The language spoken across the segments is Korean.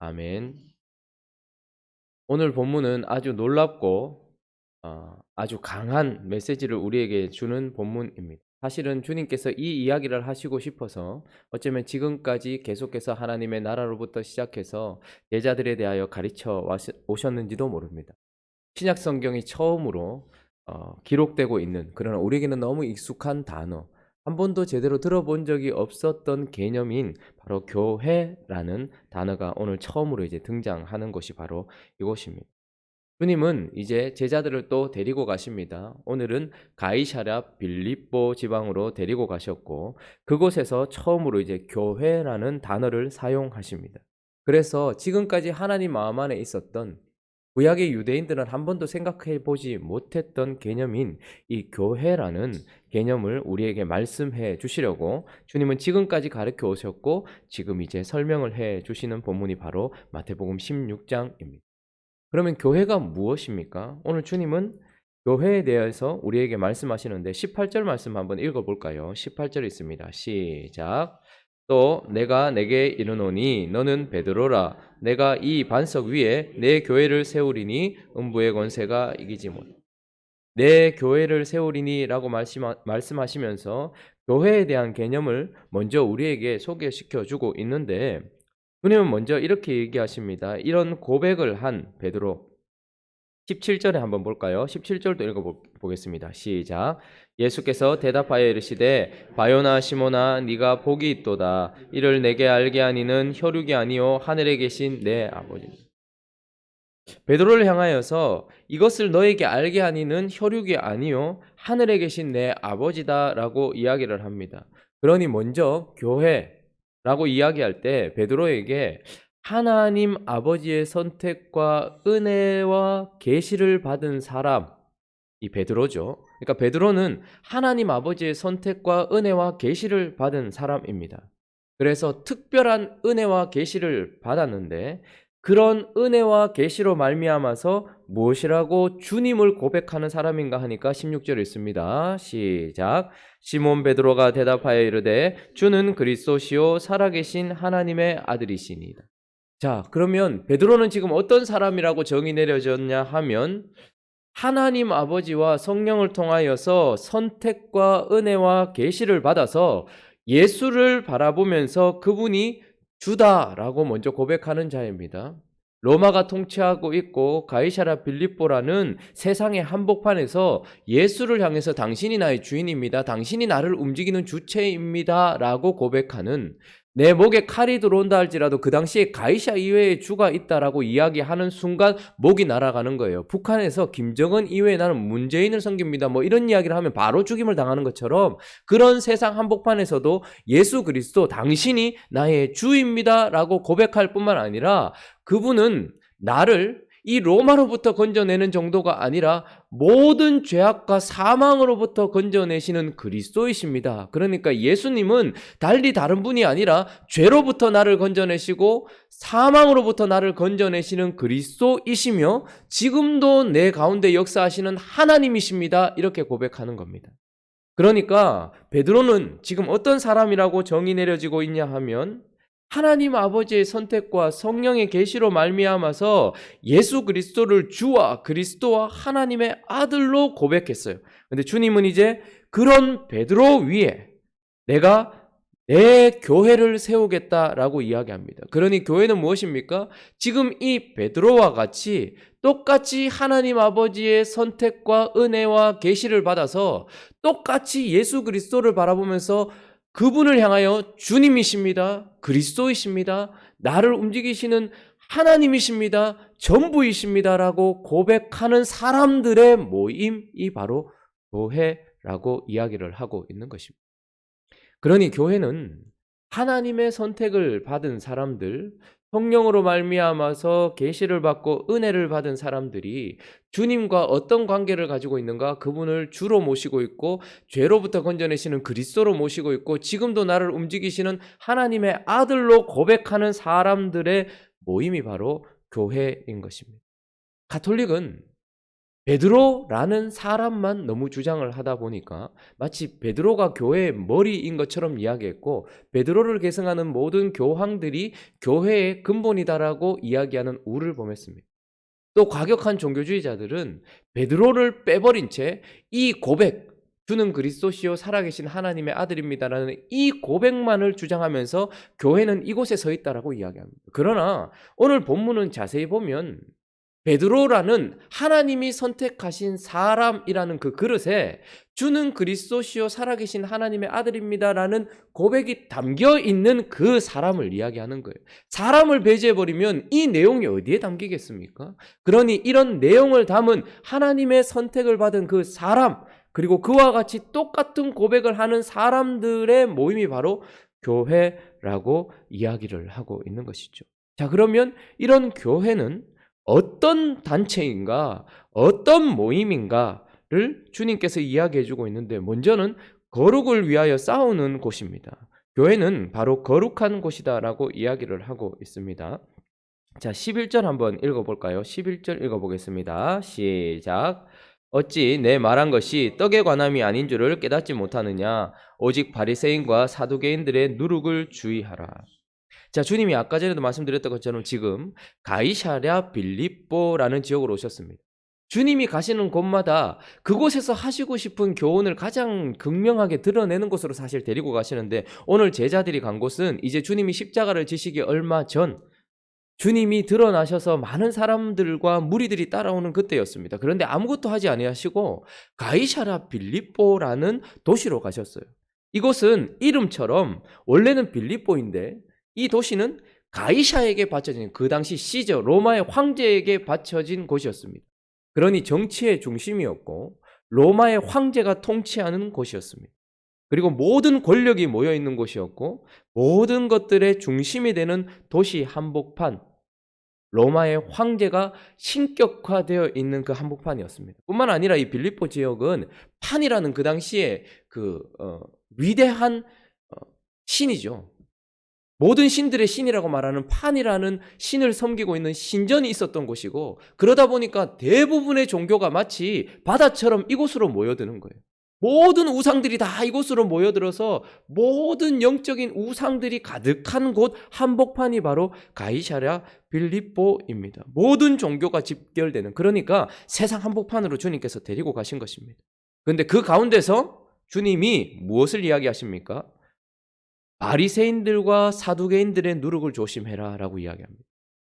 아멘. 오늘 본문은 아주 놀랍고 아주 강한 메시지를 우리에게 주는 본문입니다. 사실은 주님께서 이 이야기를 하시고 싶어서 어쩌면 지금까지 계속해서 하나님의 나라로부터 시작해서 제자들에 대하여 가르쳐 오셨는지도 모릅니다. 신약 성경이 처음으로 기록되고 있는, 그러나 우리에게는 너무 익숙한 단어, 한 번도 제대로 들어본 적이 없었던 개념인 바로 교회라는 단어가 오늘 처음으로 이제 등장하는 것이 바로 이곳입니다. 주님은 이제 제자들을 또 데리고 가십니다. 오늘은 가이사랴 빌립보 지방으로 데리고 가셨고, 그곳에서 처음으로 이제 교회라는 단어를 사용하십니다. 그래서 지금까지 하나님 마음 안에 있었던, 구약의 유대인들은 한 번도 생각해 보지 못했던 개념인 이 교회라는 개념을 우리에게 말씀해 주시려고 주님은 지금까지 가르쳐 오셨고, 지금 이제 설명을 해 주시는 본문이 바로 마태복음 16장입니다. 그러면 교회가 무엇입니까? 오늘 주님은 교회에 대해서 우리에게 말씀하시는데 18절 말씀 한번 읽어볼까요? 18절 있습니다. 시작. 또 내가 내게 이르노니 너는 베드로라. 내가 이 반석 위에 내 교회를 세우리니 음부의 권세가 이기지 못. 내 교회를 세우리니라고 말씀하시면서 교회에 대한 개념을 먼저 우리에게 소개시켜 주고 있는데, 주님은 먼저 이렇게 얘기하십니다. 이런 고백을 한 베드로, 17절에 한번 볼까요? 17절도 읽어보겠습니다. 시작. 예수께서 대답하여 이르시되 바요나 시모나 네가 복이 있도다. 이를 내게 알게 하니는 혈육이 아니요 하늘에 계신 내 아버지. 베드로를 향하여서 이것을 너에게 알게 하니는 혈육이 아니요 하늘에 계신 내 아버지다라고 이야기를 합니다. 그러니 먼저 교회라고 이야기할 때 베드로에게 하나님 아버지의 선택과 은혜와 계시를 받은 사람, 이 베드로죠. 그러니까 베드로는 하나님 아버지의 선택과 은혜와 계시를 받은 사람입니다. 그래서 특별한 은혜와 계시를 받았는데, 그런 은혜와 계시로 말미암아서 무엇이라고 주님을 고백하는 사람인가 하니까 16절에 있습니다. 시작. 시몬 베드로가 대답하여 이르되 주는 그리스도시요 살아계신 하나님의 아들이시니이다. 자, 그러면 베드로는 지금 어떤 사람이라고 정의 내려졌냐 하면 하나님 아버지와 성령을 통하여서 선택과 은혜와 계시를 받아서 예수를 바라보면서 그분이 주다라고 먼저 고백하는 자입니다. 로마가 통치하고 있고 가이사랴 빌립보라는 세상의 한복판에서 예수를 향해서 당신이 나의 주인입니다. 당신이 나를 움직이는 주체입니다. 라고 고백하는, 내 목에 칼이 들어온다 할지라도 그 당시에 가이샤 이외에 주가 있다라고 이야기하는 순간 목이 날아가는 거예요. 북한에서 김정은 이외에 나는 문재인을 섬깁니다. 뭐 이런 이야기를 하면 바로 죽임을 당하는 것처럼, 그런 세상 한복판에서도 예수 그리스도 당신이 나의 주입니다 라고 고백할 뿐만 아니라, 그분은 나를 이 로마로부터 건져내는 정도가 아니라 모든 죄악과 사망으로부터 건져내시는 그리스도이십니다. 그러니까 예수님은 달리 다른 분이 아니라 죄로부터 나를 건져내시고 사망으로부터 나를 건져내시는 그리스도이시며 지금도 내 가운데 역사하시는 하나님이십니다. 이렇게 고백하는 겁니다. 그러니까 베드로는 지금 어떤 사람이라고 정의 내려지고 있냐 하면, 하나님 아버지의 선택과 성령의 계시로 말미암아서 예수 그리스도를 주와 그리스도와 하나님의 아들로 고백했어요. 근데 주님은 이제 그런 베드로 위에 내가 내 교회를 세우겠다라고 이야기합니다. 그러니 교회는 무엇입니까? 지금 이 베드로와 같이 똑같이 하나님 아버지의 선택과 은혜와 계시를 받아서 똑같이 예수 그리스도를 바라보면서 그분을 향하여 주님이십니다. 그리스도이십니다. 나를 움직이시는 하나님이십니다. 전부이십니다라고 고백하는 사람들의 모임이 바로 교회라고 이야기를 하고 있는 것입니다. 그러니 교회는 하나님의 선택을 받은 사람들, 성령으로 말미암아서 계시를 받고 은혜를 받은 사람들이 주님과 어떤 관계를 가지고 있는가? 그분을 주로 모시고 있고 죄로부터 건져내시는 그리스도로 모시고 있고 지금도 나를 움직이시는 하나님의 아들로 고백하는 사람들의 모임이 바로 교회인 것입니다. 가톨릭은 베드로라는 사람만 너무 주장을 하다 보니까 마치 베드로가 교회의 머리인 것처럼 이야기했고, 베드로를 계승하는 모든 교황들이 교회의 근본이다라고 이야기하는 우를 범했습니다. 또 과격한 종교주의자들은 베드로를 빼버린 채 이 고백, 주는 그리스도시요 살아계신 하나님의 아들입니다라는 이 고백만을 주장하면서 교회는 이곳에 서 있다라고 이야기합니다. 그러나 오늘 본문은 자세히 보면 베드로라는 하나님이 선택하신 사람이라는 그 그릇에 주는 그리스도시요 살아계신 하나님의 아들입니다라는 고백이 담겨 있는 그 사람을 이야기하는 거예요. 사람을 배제해버리면 이 내용이 어디에 담기겠습니까? 그러니 이런 내용을 담은 하나님의 선택을 받은 그 사람, 그리고 그와 같이 똑같은 고백을 하는 사람들의 모임이 바로 교회라고 이야기를 하고 있는 것이죠. 자, 그러면 이런 교회는 어떤 단체인가, 어떤 모임인가를 주님께서 이야기해 주고 있는데, 먼저는 거룩을 위하여 싸우는 곳입니다. 교회는 바로 거룩한 곳이다라고 이야기를 하고 있습니다. 자, 11절 한번 읽어볼까요? 11절 읽어보겠습니다. 시작. 어찌 내 말한 것이 떡에 관함이 아닌 줄을 깨닫지 못하느냐? 오직 바리새인과 사두개인들의 누룩을 주의하라. 자, 주님이 아까 전에도 말씀드렸던 것처럼 지금 가이사랴 빌립보라는 지역으로 오셨습니다. 주님이 가시는 곳마다 그곳에서 하시고 싶은 교훈을 가장 극명하게 드러내는 곳으로 사실 데리고 가시는데, 오늘 제자들이 간 곳은 이제 주님이 십자가를 지시기 얼마 전 주님이 드러나셔서 많은 사람들과 무리들이 따라오는 그때였습니다. 그런데 아무것도 하지 아니하시고 가이사랴 빌립보라는 도시로 가셨어요. 이곳은 이름처럼 원래는 빌립보인데 이 도시는 가이사에게 바쳐진, 그 당시 시저 로마의 황제에게 바쳐진 곳이었습니다. 그러니 정치의 중심이었고 로마의 황제가 통치하는 곳이었습니다. 그리고 모든 권력이 모여 있는 곳이었고 모든 것들의 중심이 되는 도시 한복판, 로마의 황제가 신격화되어 있는 그 한복판이었습니다. 뿐만 아니라 이 빌립보 지역은 판이라는 그 당시에 위대한 신이죠. 모든 신들의 신이라고 말하는 판이라는 신을 섬기고 있는 신전이 있었던 곳이고, 그러다 보니까 대부분의 종교가 마치 바다처럼 이곳으로 모여드는 거예요. 모든 우상들이 다 이곳으로 모여들어서 모든 영적인 우상들이 가득한 곳 한복판이 바로 가이사랴 빌립보입니다. 모든 종교가 집결되는, 그러니까 세상 한복판으로 주님께서 데리고 가신 것입니다. 그런데 그 가운데서 주님이 무엇을 이야기하십니까? 바리새인들과 사두개인들의 누룩을 조심해라 라고 이야기합니다.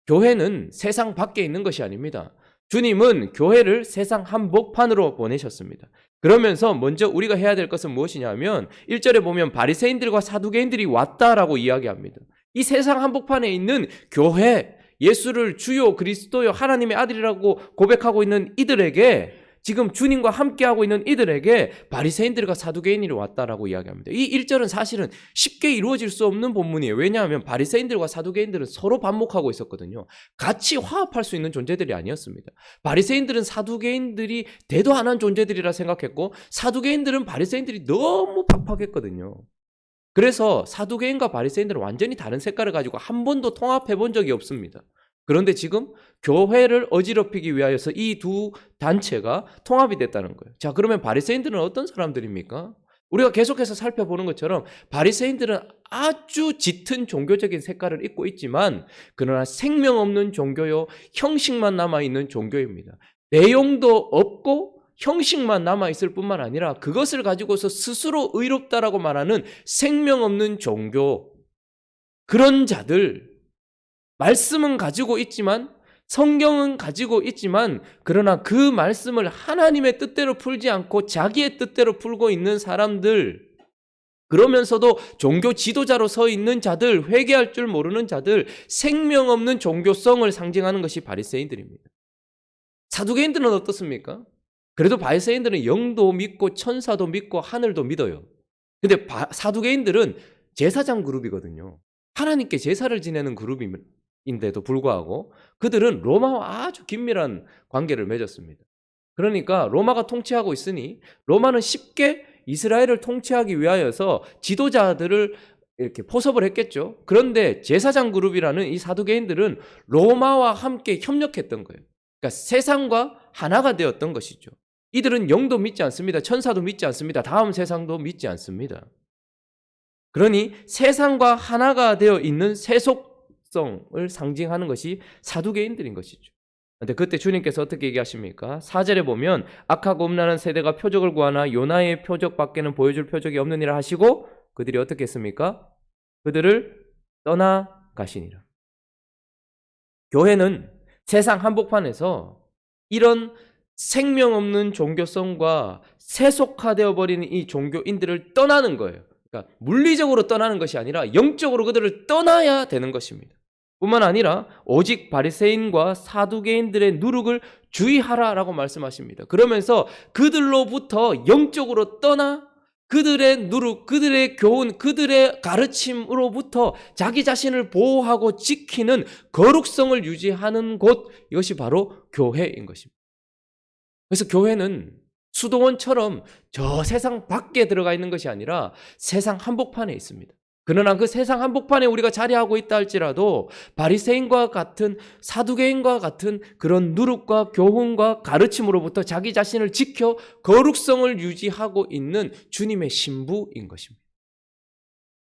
교회는 세상 밖에 있는 것이 아닙니다. 주님은 교회를 세상 한복판으로 보내셨습니다. 그러면서 먼저 우리가 해야 될 것은 무엇이냐면 1절에 보면 바리새인들과 사두개인들이 왔다라고 이야기합니다. 이 세상 한복판에 있는 교회, 예수를 주요 그리스도요 하나님의 아들이라고 고백하고 있는 이들에게, 지금 주님과 함께하고 있는 이들에게 바리새인들과 사두개인이 왔다라고 이야기합니다. 이 1절은 사실은 쉽게 이루어질 수 없는 본문이에요. 왜냐하면 바리새인들과 사두개인들은 서로 반목하고 있었거든요. 같이 화합할 수 있는 존재들이 아니었습니다. 바리새인들은 사두개인들이 대도 안 한 존재들이라 생각했고, 사두개인들은 바리새인들이 너무 팍팍했거든요. 그래서 사두개인과 바리새인들은 완전히 다른 색깔을 가지고 한 번도 통합해 본 적이 없습니다. 그런데 지금 교회를 어지럽히기 위하여서 이 두 단체가 통합이 됐다는 거예요. 자, 그러면 바리새인들은 어떤 사람들입니까? 우리가 계속해서 살펴보는 것처럼 바리새인들은 아주 짙은 종교적인 색깔을 입고 있지만, 그러나 생명 없는 종교요, 형식만 남아있는 종교입니다. 내용도 없고 형식만 남아있을 뿐만 아니라 그것을 가지고서 스스로 의롭다라고 말하는 생명 없는 종교, 그런 자들, 말씀은 가지고 있지만, 성경은 가지고 있지만, 그러나 그 말씀을 하나님의 뜻대로 풀지 않고 자기의 뜻대로 풀고 있는 사람들, 그러면서도 종교 지도자로 서 있는 자들, 회개할 줄 모르는 자들, 생명 없는 종교성을 상징하는 것이 바리새인들입니다. 사두개인들은 어떻습니까? 그래도 바리새인들은 영도 믿고 천사도 믿고 하늘도 믿어요. 근데 사두개인들은 제사장 그룹이거든요. 하나님께 제사를 지내는 그룹인데도 불구하고 그들은 로마와 아주 긴밀한 관계를 맺었습니다. 그러니까 로마가 통치하고 있으니 로마는 쉽게 이스라엘을 통치하기 위하여서 지도자들을 이렇게 포섭을 했겠죠. 그런데 제사장 그룹이라는 이 사두개인들은 로마와 함께 협력했던 거예요. 그러니까 세상과 하나가 되었던 것이죠. 이들은 영도 믿지 않습니다. 천사도 믿지 않습니다. 다음 세상도 믿지 않습니다. 그러니 세상과 하나가 되어 있는 세속성을 상징하는 것이 사두개인들인 것이죠. 근데 그때 주님께서 어떻게 얘기하십니까? 4절에 보면 악하고 음란한 세대가 표적을 구하나 요나의 표적밖에는 보여줄 표적이 없느니라 하시고 그들이 어떻게 했습니까? 그들을 떠나가시니라. 교회는 세상 한복판에서 이런 생명 없는 종교성과 세속화되어 버리는 이 종교인들을 떠나는 거예요. 그러니까 물리적으로 떠나는 것이 아니라 영적으로 그들을 떠나야 되는 것입니다. 뿐만 아니라 오직 바리새인과 사두개인들의 누룩을 주의하라라고 말씀하십니다. 그러면서 그들로부터 영적으로 떠나 그들의 누룩, 그들의 교훈, 그들의 가르침으로부터 자기 자신을 보호하고 지키는 거룩성을 유지하는 곳, 이것이 바로 교회인 것입니다. 그래서 교회는 수도원처럼 저 세상 밖에 들어가 있는 것이 아니라 세상 한복판에 있습니다. 그러나 그 세상 한복판에 우리가 자리하고 있다 할지라도 바리새인과 같은 사두개인과 같은 그런 누룩과 교훈과 가르침으로부터 자기 자신을 지켜 거룩성을 유지하고 있는 주님의 신부인 것입니다.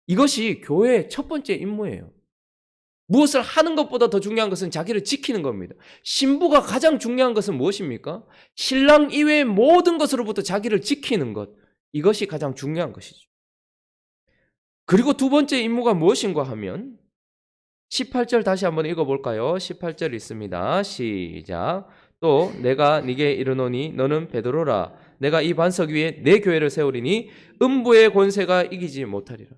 이것이 교회의 첫 번째 임무예요. 무엇을 하는 것보다 더 중요한 것은 자기를 지키는 겁니다. 신부가 가장 중요한 것은 무엇입니까? 신랑 이외의 모든 것으로부터 자기를 지키는 것. 이것이 가장 중요한 것이죠. 그리고 두 번째 임무가 무엇인가 하면 18절 다시 한번 읽어볼까요? 18절 있습니다. 시작. 또 내가 네게 이르노니 너는 베드로라. 내가 이 반석 위에 내 교회를 세우리니 음부의 권세가 이기지 못하리라.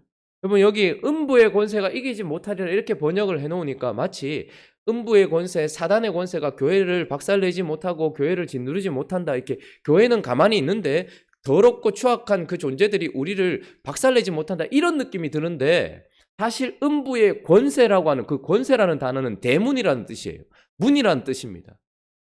여러분 여기 음부의 권세가 이기지 못하리라 이렇게 번역을 해놓으니까 마치 음부의 권세, 사단의 권세가 교회를 박살내지 못하고 교회를 짓누르지 못한다. 이렇게 교회는 가만히 있는데 더럽고 추악한 그 존재들이 우리를 박살내지 못한다. 이런 느낌이 드는데 사실 음부의 권세라고 하는 그 권세라는 단어는 대문이라는 뜻이에요. 문이라는 뜻입니다.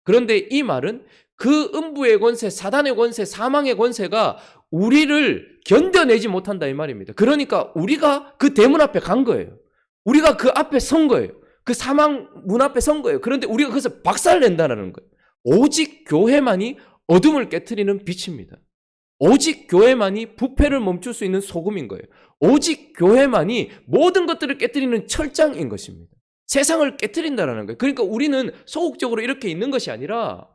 그런데 이 말은 그 음부의 권세, 사단의 권세, 사망의 권세가 우리를 견뎌내지 못한다 이 말입니다. 그러니까 우리가 그 대문 앞에 간 거예요. 우리가 그 앞에 선 거예요. 그 사망 문 앞에 선 거예요. 그런데 우리가 그것을 박살낸다는 거예요. 오직 교회만이 어둠을 깨트리는 빛입니다. 오직 교회만이 부패를 멈출 수 있는 소금인 거예요. 오직 교회만이 모든 것들을 깨트리는 철장인 것입니다. 세상을 깨트린다는 거예요. 그러니까 우리는 소극적으로 이렇게 있는 것이 아니라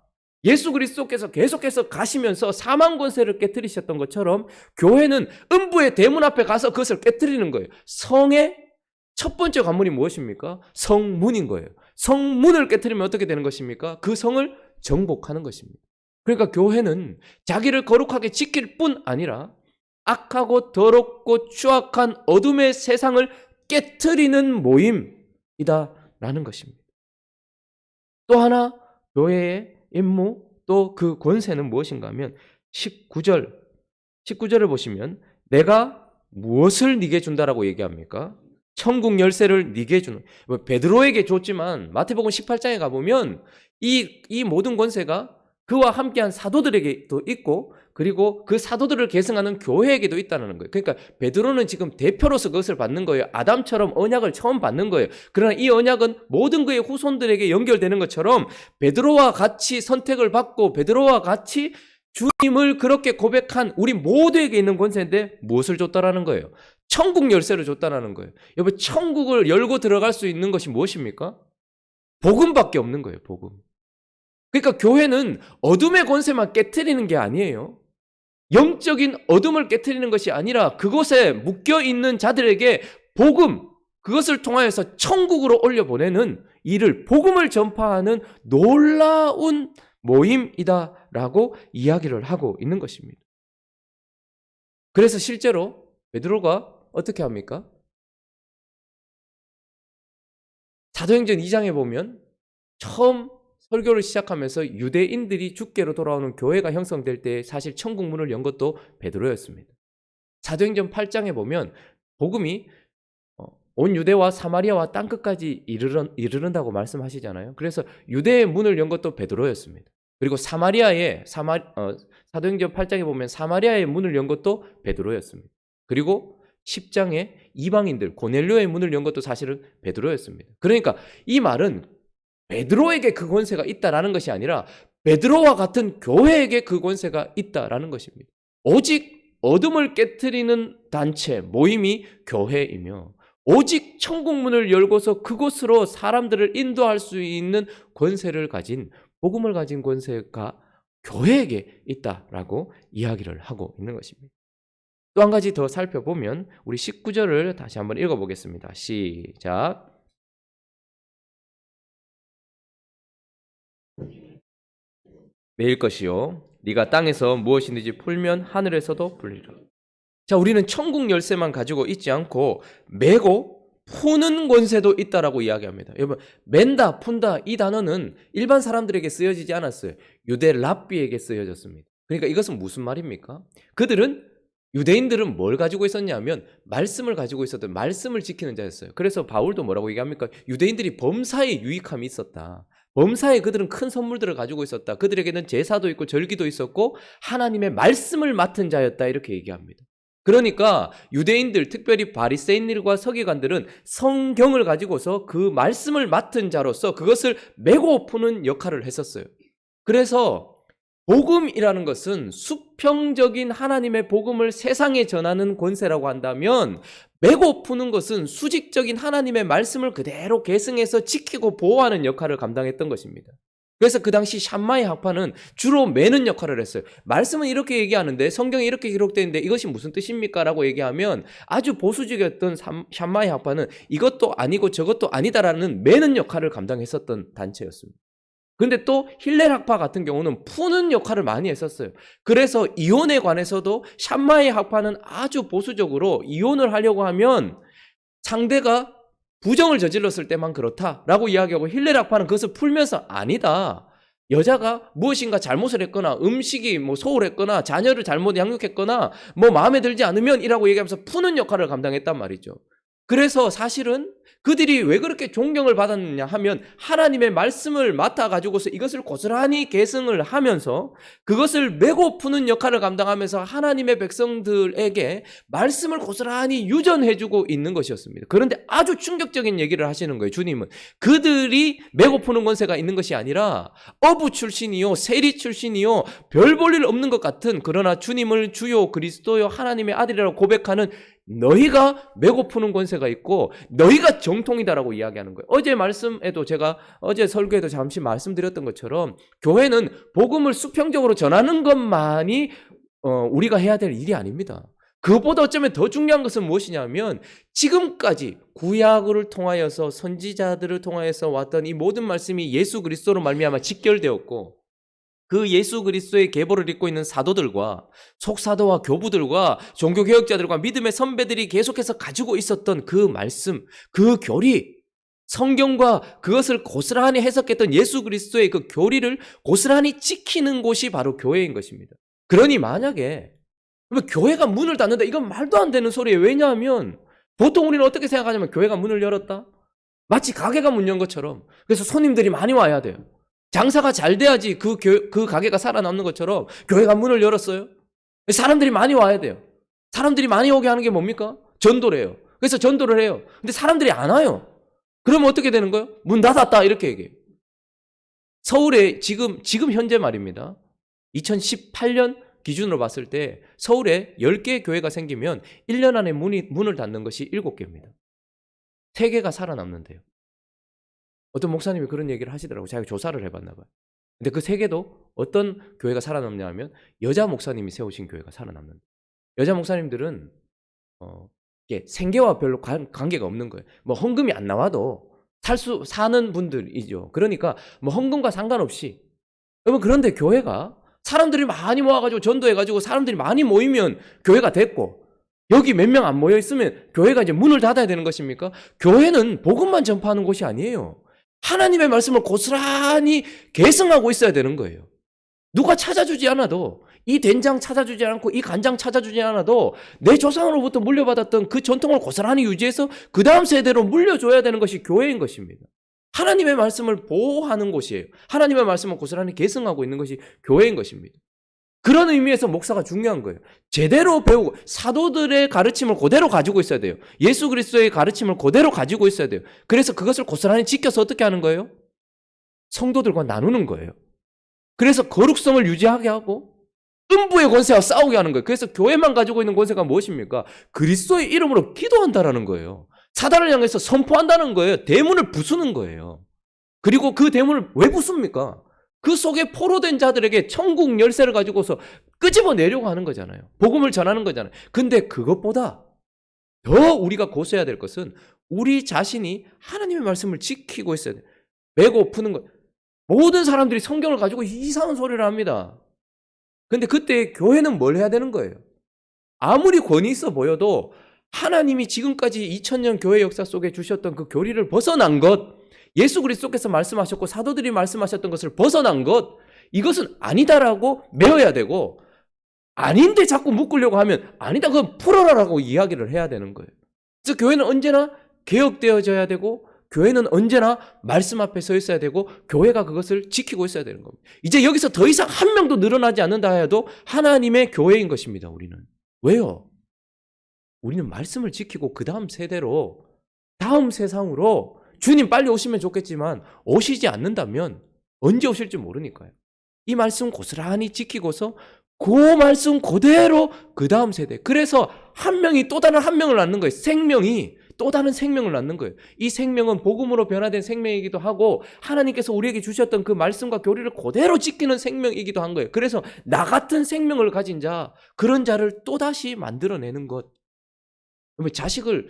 예수 그리스도께서 계속해서 가시면서 사망 권세를 깨트리셨던 것처럼 교회는 음부의 대문 앞에 가서 그것을 깨트리는 거예요. 성의 첫 번째 관문이 무엇입니까? 성문인 거예요. 성문을 깨트리면 어떻게 되는 것입니까? 그 성을 정복하는 것입니다. 그러니까 교회는 자기를 거룩하게 지킬 뿐 아니라 악하고 더럽고 추악한 어둠의 세상을 깨트리는 모임이다라는 것입니다. 또 하나 교회의 임무 또 그 권세는 무엇인가 하면 19절을 보시면 내가 무엇을 네게 준다라고 얘기합니까? 천국 열쇠를 네게 주는. 베드로에게 줬지만 마태복음 18장에 가보면 이 모든 권세가 그와 함께한 사도들에게도 있고 그리고 그 사도들을 계승하는 교회에게도 있다는 거예요. 그러니까 베드로는 지금 대표로서 그것을 받는 거예요. 아담처럼 언약을 처음 받는 거예요. 그러나 이 언약은 모든 그의 후손들에게 연결되는 것처럼 베드로와 같이 선택을 받고 베드로와 같이 주님을 그렇게 고백한 우리 모두에게 있는 권세인데 무엇을 줬다라는 거예요? 천국 열쇠를 줬다라는 거예요. 여러분 천국을 열고 들어갈 수 있는 것이 무엇입니까? 복음밖에 없는 거예요. 복음. 그러니까 교회는 어둠의 권세만 깨트리는 게 아니에요. 영적인 어둠을 깨트리는 것이 아니라 그곳에 묶여있는 자들에게 복음, 그것을 통하여서 천국으로 올려보내는 일을 복음을 전파하는 놀라운 모임이다라고 이야기를 하고 있는 것입니다. 그래서 실제로 베드로가 어떻게 합니까? 사도행전 2장에 보면 처음 설교를 시작하면서 유대인들이 주께로 돌아오는 교회가 형성될 때 사실 천국 문을 연 것도 베드로였습니다. 사도행전 8장에 보면 복음이 온 유대와 사마리아와 땅끝까지 이르른다고 말씀하시잖아요. 그래서 유대의 문을 연 것도 베드로였습니다. 그리고 사도행전 8장에 보면 사마리아의 문을 연 것도 베드로였습니다. 그리고 10장에 이방인들 고넬료의 문을 연 것도 사실은 베드로였습니다. 그러니까 이 말은 베드로에게 그 권세가 있다라는 것이 아니라 베드로와 같은 교회에게 그 권세가 있다라는 것입니다. 오직 어둠을 깨트리는 단체, 모임이 교회이며 오직 천국문을 열고서 그곳으로 사람들을 인도할 수 있는 권세를 가진, 복음을 가진 권세가 교회에게 있다라고 이야기를 하고 있는 것입니다. 또 한 가지 더 살펴보면 우리 19절을 다시 한번 읽어보겠습니다. 시작. 매일 것이요 네가 땅에서 무엇이든지 풀면 하늘에서도 풀리라. 자, 우리는 천국 열쇠만 가지고 있지 않고 메고 푸는 권세도 있다라고 이야기합니다. 여러분, 맨다, 푼다 이 단어는 일반 사람들에게 쓰여지지 않았어요. 유대 랍비에게 쓰여졌습니다. 그러니까 이것은 무슨 말입니까? 유대인들은 뭘 가지고 있었냐면 말씀을 가지고 있었던, 말씀을 지키는 자였어요. 그래서 바울도 뭐라고 얘기합니까? 유대인들이 범사에 유익함이 있었다. 범사에 그들은 큰 선물들을 가지고 있었다. 그들에게는 제사도 있고 절기도 있었고 하나님의 말씀을 맡은 자였다. 이렇게 얘기합니다. 그러니까 유대인들, 특별히 바리새인들과 서기관들은 성경을 가지고서 그 말씀을 맡은 자로서 그것을 메고 푸는 역할을 했었어요. 그래서 복음이라는 것은 수평적인 하나님의 복음을 세상에 전하는 권세라고 한다면, 메고 푸는 것은 수직적인 하나님의 말씀을 그대로 계승해서 지키고 보호하는 역할을 감당했던 것입니다. 그래서 그 당시 샴마의 학파는 주로 매는 역할을 했어요. 말씀은 이렇게 얘기하는데 성경에 이렇게 기록되어 있는데 이것이 무슨 뜻입니까? 라고 얘기하면 아주 보수적이었던 샴마의 학파는 이것도 아니고 저것도 아니다라는 매는 역할을 감당했었던 단체였습니다. 근데 또 힐렐 학파 같은 경우는 푸는 역할을 많이 했었어요. 그래서 이혼에 관해서도 샴마의 학파는 아주 보수적으로 이혼을 하려고 하면 상대가 부정을 저질렀을 때만 그렇다라고 이야기하고, 힐렐 학파는 그것을 풀면서 아니다. 여자가 무엇인가 잘못을 했거나 음식이 소홀했거나 자녀를 잘못 양육했거나 마음에 들지 않으면 이라고 얘기하면서 푸는 역할을 감당했단 말이죠. 그래서 사실은 그들이 왜 그렇게 존경을 받았느냐 하면 하나님의 말씀을 맡아가지고서 이것을 고스란히 계승을 하면서 그것을 메고 푸는 역할을 감당하면서 하나님의 백성들에게 말씀을 고스란히 유전해주고 있는 것이었습니다. 그런데 아주 충격적인 얘기를 하시는 거예요. 주님은 그들이 메고 푸는 권세가 있는 것이 아니라 어부 출신이요 세리 출신이요 별 볼 일 없는 것 같은, 그러나 주님을 주요 그리스도요 하나님의 아들이라고 고백하는 너희가 메고 푸는 권세가 있고 너희가 정통이다라고 이야기하는 거예요. 어제 말씀에도 제가 어제 설교에도 잠시 말씀드렸던 것처럼 교회는 복음을 수평적으로 전하는 것만이 우리가 해야 될 일이 아닙니다. 그것보다 어쩌면 더 중요한 것은 무엇이냐면 지금까지 구약을 통하여서 선지자들을 통하여서 왔던 이 모든 말씀이 예수 그리스도로 말미암아 직결되었고, 그 예수 그리스도의 계보를 잇고 있는 사도들과 속사도와 교부들과 종교개혁자들과 믿음의 선배들이 계속해서 가지고 있었던 그 말씀, 그 교리, 성경과 그것을 고스란히 해석했던 예수 그리스도의 그 교리를 고스란히 지키는 곳이 바로 교회인 것입니다. 그러니 만약에 교회가 문을 닫는다, 이건 말도 안 되는 소리예요. 왜냐하면 보통 우리는 어떻게 생각하냐면 교회가 문을 열었다? 마치 가게가 문 연 것처럼. 그래서 손님들이 많이 와야 돼요. 장사가 잘 돼야지 그 가게가 살아남는 것처럼 교회가 문을 열었어요. 사람들이 많이 와야 돼요. 사람들이 많이 오게 하는 게 뭡니까? 전도래요. 그래서 전도를 해요. 근데 사람들이 안 와요. 그러면 어떻게 되는 거예요? 문 닫았다 이렇게 얘기해요. 서울에 지금 현재 말입니다. 2018년 기준으로 봤을 때 서울에 10개 교회가 생기면 1년 안에 문을 닫는 것이 7개입니다. 3개가 살아남는데요. 어떤 목사님이 그런 얘기를 하시더라고요. 자기가 조사를 해봤나 봐요. 근데 그 3개도 어떤 교회가 살아남냐 하면 여자 목사님이 세우신 교회가 살아남는다. 여자 목사님들은 생계와 별로 관계가 없는 거예요. 헌금이 안 나와도 사는 분들이죠. 그러니까 헌금과 상관없이. 여러분, 그런데 교회가 사람들이 많이 모아가지고 전도해가지고 사람들이 많이 모이면 교회가 됐고, 여기 몇 명 안 모여 있으면 교회가 이제 문을 닫아야 되는 것입니까? 교회는 복음만 전파하는 곳이 아니에요. 하나님의 말씀을 고스란히 계승하고 있어야 되는 거예요. 누가 찾아주지 않아도, 이 된장 찾아주지 않고 이 간장 찾아주지 않아도 내 조상으로부터 물려받았던 그 전통을 고스란히 유지해서 그 다음 세대로 물려줘야 되는 것이 교회인 것입니다. 하나님의 말씀을 보호하는 곳이에요. 하나님의 말씀을 고스란히 계승하고 있는 것이 교회인 것입니다. 그런 의미에서 목사가 중요한 거예요. 제대로 배우고 사도들의 가르침을 그대로 가지고 있어야 돼요. 예수 그리스도의 가르침을 그대로 가지고 있어야 돼요. 그래서 그것을 고스란히 지켜서 어떻게 하는 거예요? 성도들과 나누는 거예요. 그래서 거룩성을 유지하게 하고 음부의 권세와 싸우게 하는 거예요. 그래서 교회만 가지고 있는 권세가 무엇입니까? 그리스도의 이름으로 기도한다라는 거예요. 사단을 향해서 선포한다는 거예요. 대문을 부수는 거예요. 그리고 그 대문을 왜 부숩니까? 그 속에 포로된 자들에게 천국 열쇠를 가지고서 끄집어내려고 하는 거잖아요. 복음을 전하는 거잖아요. 근데 그것보다 더 우리가 고수해야 될 것은 우리 자신이 하나님의 말씀을 지키고 있어야 돼요. 메고 푸는 거. 모든 사람들이 성경을 가지고 이상한 소리를 합니다. 근데 그때 교회는 뭘 해야 되는 거예요? 아무리 권위 있어 보여도 하나님이 지금까지 2000년 교회 역사 속에 주셨던 그 교리를 벗어난 것, 예수 그리스도께서 말씀하셨고 사도들이 말씀하셨던 것을 벗어난 것, 이것은 아니다라고 메어야 되고, 아닌데 자꾸 묶으려고 하면 아니다, 그건 풀어라라고 이야기를 해야 되는 거예요. 그래서 교회는 언제나 개혁되어져야 되고, 교회는 언제나 말씀 앞에 서 있어야 되고, 교회가 그것을 지키고 있어야 되는 겁니다. 이제 여기서 더 이상 한 명도 늘어나지 않는다 해도 하나님의 교회인 것입니다. 우리는. 왜요? 우리는 말씀을 지키고 그 다음 세대로, 다음 세상으로, 주님 빨리 오시면 좋겠지만 오시지 않는다면 언제 오실지 모르니까요. 이 말씀 고스란히 지키고서 그 말씀 그대로 그 다음 세대. 그래서 한 명이 또 다른 한 명을 낳는 거예요. 생명이 또 다른 생명을 낳는 거예요. 이 생명은 복음으로 변화된 생명이기도 하고 하나님께서 우리에게 주셨던 그 말씀과 교리를 그대로 지키는 생명이기도 한 거예요. 그래서 나 같은 생명을 가진 자, 그런 자를 또다시 만들어내는 것. 자식을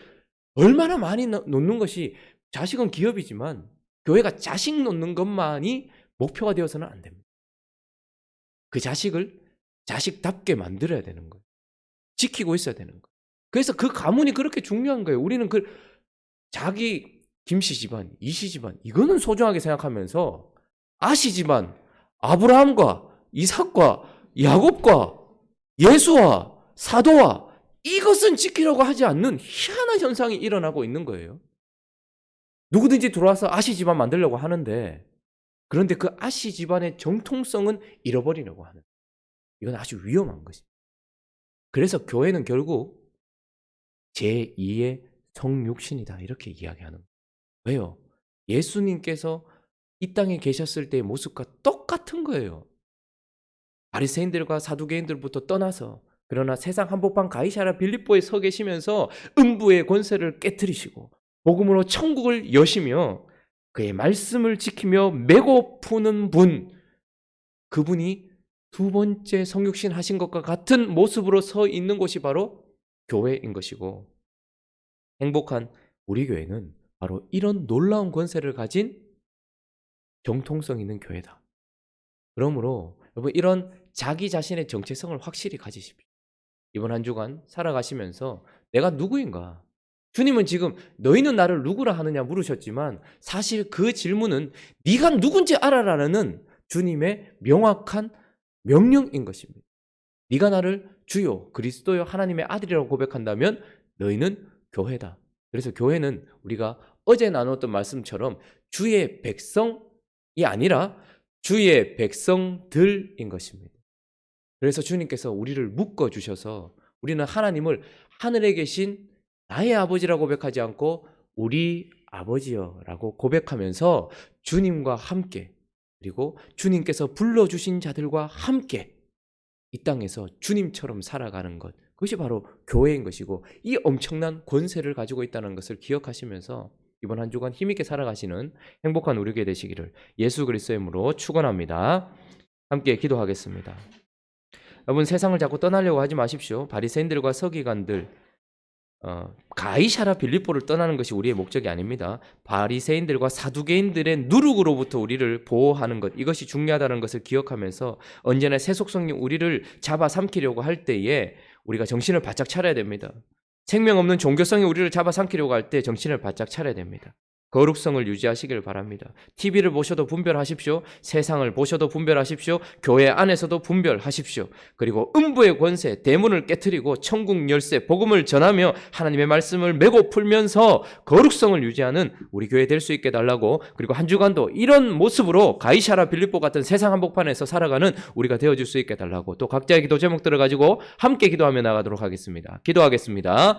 얼마나 많이 놓는 것이, 자식은 기업이지만 교회가 자식 놓는 것만이 목표가 되어서는 안 됩니다. 그 자식을 자식답게 만들어야 되는 거예요. 지키고 있어야 되는 거예요. 그래서 그 가문이 그렇게 중요한 거예요. 우리는 그 자기 김씨 집안, 이씨 집안, 이거는 소중하게 생각하면서 아시 집안, 아브라함과 이삭과 야곱과 예수와 사도와 이것은 지키려고 하지 않는 희한한 현상이 일어나고 있는 거예요. 누구든지 들어와서 아시 집안 만들려고 하는데, 그런데 그 아시 집안의 정통성은 잃어버리려고 하는, 이건 아주 위험한 것입니다. 그래서 교회는 결국 제2의 성육신이다, 이렇게 이야기하는 거예요. 왜요? 예수님께서 이 땅에 계셨을 때의 모습과 똑같은 거예요. 바리새인들과 사두개인들부터 떠나서, 그러나 세상 한복판 가이사랴 빌립보에 서 계시면서 음부의 권세를 깨트리시고 복음으로 천국을 여시며 그의 말씀을 지키며 메고 푸는 분, 그분이 두 번째 성육신 하신 것과 같은 모습으로 서 있는 곳이 바로 교회인 것이고, 행복한 우리 교회는 바로 이런 놀라운 권세를 가진 정통성 있는 교회다. 그러므로 여러분, 이런 자기 자신의 정체성을 확실히 가지십시오. 이번 한 주간 살아가시면서 내가 누구인가? 주님은 지금 너희는 나를 누구라 하느냐 물으셨지만, 사실 그 질문은 네가 누군지 알아라는 주님의 명확한 명령인 것입니다. 네가 나를 주요 그리스도요 하나님의 아들이라고 고백한다면 너희는 교회다. 그래서 교회는 우리가 어제 나눴던 말씀처럼 주의 백성이 아니라 주의 백성들인 것입니다. 그래서 주님께서 우리를 묶어주셔서 우리는 하나님을 하늘에 계신 나의 아버지라고 고백하지 않고 우리 아버지여 라고 고백하면서 주님과 함께, 그리고 주님께서 불러주신 자들과 함께 이 땅에서 주님처럼 살아가는 것, 그것이 바로 교회인 것이고, 이 엄청난 권세를 가지고 있다는 것을 기억하시면서 이번 한 주간 힘있게 살아가시는 행복한 우리 교회 되시기를 예수 그리스도의 이름으로 축원합니다. 함께 기도하겠습니다. 여러분, 세상을 자꾸 떠나려고 하지 마십시오. 바리새인들과 서기관들, 가이사랴 빌립보를 떠나는 것이 우리의 목적이 아닙니다. 바리새인들과 사두개인들의 누룩으로부터 우리를 보호하는 것, 이것이 중요하다는 것을 기억하면서 언제나 세속성이 우리를 잡아삼키려고 할 때에 우리가 정신을 바짝 차려야 됩니다. 생명 없는 종교성이 우리를 잡아삼키려고 할 때 정신을 바짝 차려야 됩니다. 거룩성을 유지하시길 바랍니다. TV를 보셔도 분별하십시오. 세상을 보셔도 분별하십시오. 교회 안에서도 분별하십시오. 그리고 음부의 권세, 대문을 깨트리고 천국 열쇠, 복음을 전하며 하나님의 말씀을 메고 풀면서 거룩성을 유지하는 우리 교회 될 수 있게 달라고, 그리고 한 주간도 이런 모습으로 가이사랴 빌립보 같은 세상 한복판에서 살아가는 우리가 되어줄 수 있게 달라고, 또 각자의 기도 제목들을 가지고 함께 기도하며 나가도록 하겠습니다. 기도하겠습니다.